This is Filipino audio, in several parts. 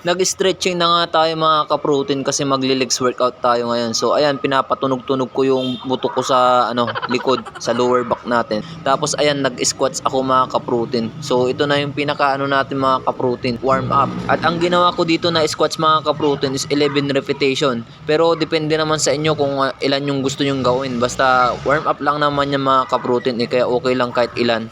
Nag-stretching na nga tayo mga ka-protein kasi magli-legs workout tayo ngayon. So ayan, pinapatunog-tunog ko yung buto ko sa likod, sa lower back natin. Tapos ayan, nag-squats ako mga ka-protein. So ito na yung pinaka natin mga ka-protein, warm up. At ang ginawa ko dito na squats mga ka-protein is 11 repetition. Pero depende naman sa inyo kung ilan yung gusto nyong gawin. Basta warm up lang naman yung mga ka-protein, kaya okay lang kahit ilan.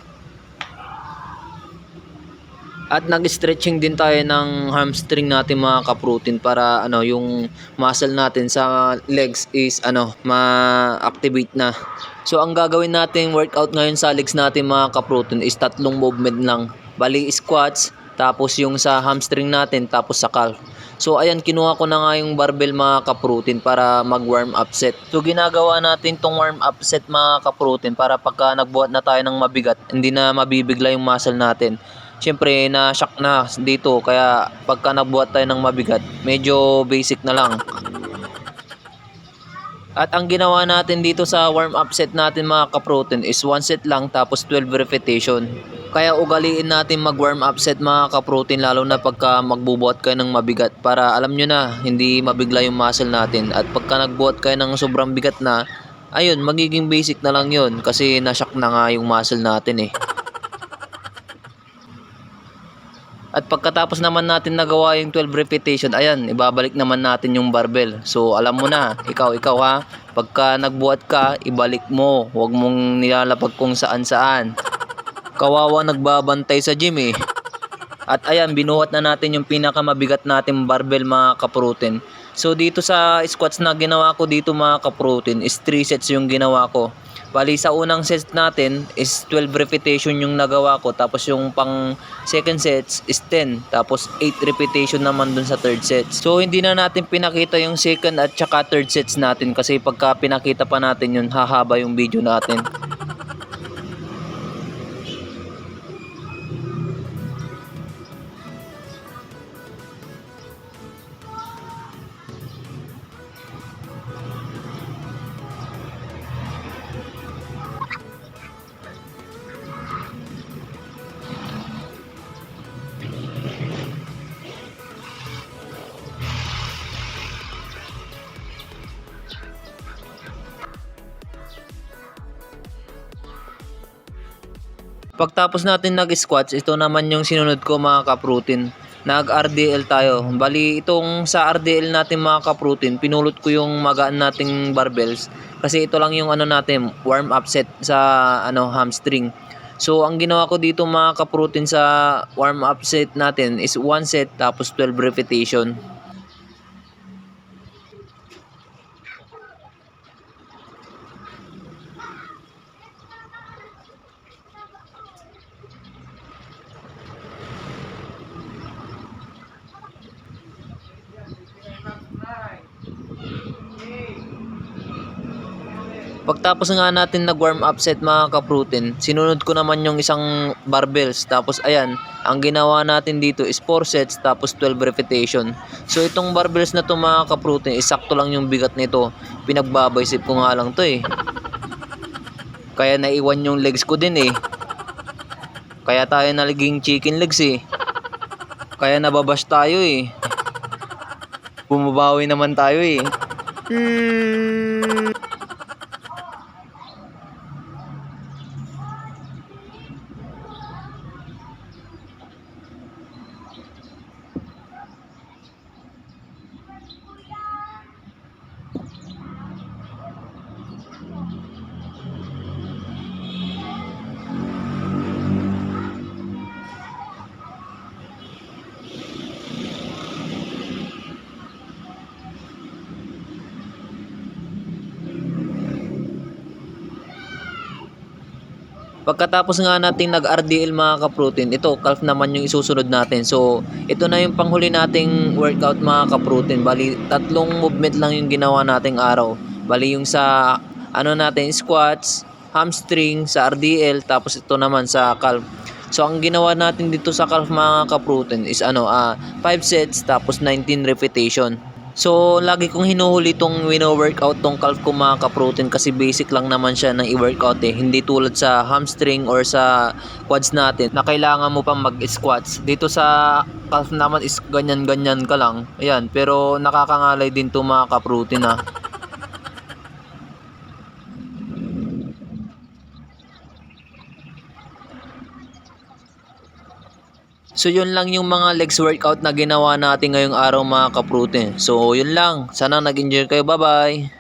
At nag-stretching din tayo ng hamstring natin mga ka-protein para yung muscle natin sa legs is ma-activate na. So ang gagawin natin workout ngayon sa legs natin mga ka-protein is tatlong movement lang. Bali squats, tapos yung sa hamstring natin, tapos sa calf. So ayan, kinuha ko na nga yung barbell mga ka-protein para mag-warm up set. So ginagawa natin tong warm up set mga ka-protein para pagka nagbuhat na tayo ng mabigat, hindi na mabibigla yung muscle natin. Siyempre na-shock na dito, kaya pagka nagbuhat tayo ng mabigat, medyo basic na lang. At ang ginawa natin dito sa warm up set natin mga ka-protein is 1 set lang tapos 12 repetition. Kaya ugaliin natin mag warm up set mga ka-protein, lalo na pagka magbubuhat kayo ng mabigat, para alam nyo na hindi mabigla yung muscle natin. At pagka nagbuhat kayo ng sobrang bigat na, ayun, magiging basic na lang yun kasi na-shock na nga yung muscle natin eh. At pagkatapos naman natin nagawa yung 12 repetition, ayan, ibabalik naman natin yung barbell. So alam mo na, ikaw ha, pagka nagbuhat ka, ibalik mo. Huwag mong nilalapag kung saan. Kawawa nagbabantay sa gym eh. At ayan, binuhat na natin yung pinakamabigat nating barbell mga ka-protein. So dito sa squats na ginawa ko dito mga ka-protein is 3 sets yung ginawa ko. Bali sa unang set natin is 12 repetition yung nagawa ko, tapos yung pang second sets is 10, tapos 8 repetition naman dun sa third set. So hindi na natin pinakita yung second at saka third sets natin kasi pagka pinakita pa natin yun, hahaba yung video natin. Pagtapos natin nag-squats, ito naman yung sinunod ko mga ka-protein. Nag-RDL tayo. Bali itong sa RDL natin mga ka-protein, pinulot ko yung magaan nating barbells kasi ito lang yung natin, warm up set sa hamstring. So ang ginawa ko dito mga ka-protein sa warm up set natin is 1 set tapos 12 repetition. Pagtapos nga natin nag-warm up set mga ka-protein, sinunod ko naman yung isang barbells. Tapos ayan, ang ginawa natin dito is 4 sets tapos 12 repetition. So itong barbells na to mga ka-protein, sakto lang yung bigat nito. Pinagbabaysip ko nga lang to eh. Kaya naiwan yung legs ko din eh. Kaya tayo naging chicken legs eh. Kaya nababash tayo eh. Bumabawi naman tayo eh. Pagkatapos nga nating nag-RDL mga ka-protein, ito calf naman yung isusunod natin. So ito na yung panghuli nating workout mga ka-protein. Bali tatlong movement lang yung ginawa nating araw. Bali yung sa natin squats, hamstring, sa RDL, tapos ito naman sa calf. So ang ginawa natin dito sa calf mga ka-protein is 5 sets tapos 19 repetition. So, lagi kong hinuhuli itong wino-workout tong calf ko mga ka-protein kasi basic lang naman siya ng i-workout eh. Hindi tulad sa hamstring or sa quads natin na kailangan mo pang mag-squats. Dito sa calf naman is ganyan-ganyan ka lang. Ayan, pero nakakangalay din to mga ka-protein ha. So yun lang yung mga legs workout na ginawa natin ngayong araw mga ka-protein. So yun lang. Sana nag-enjoy kayo. Bye-bye.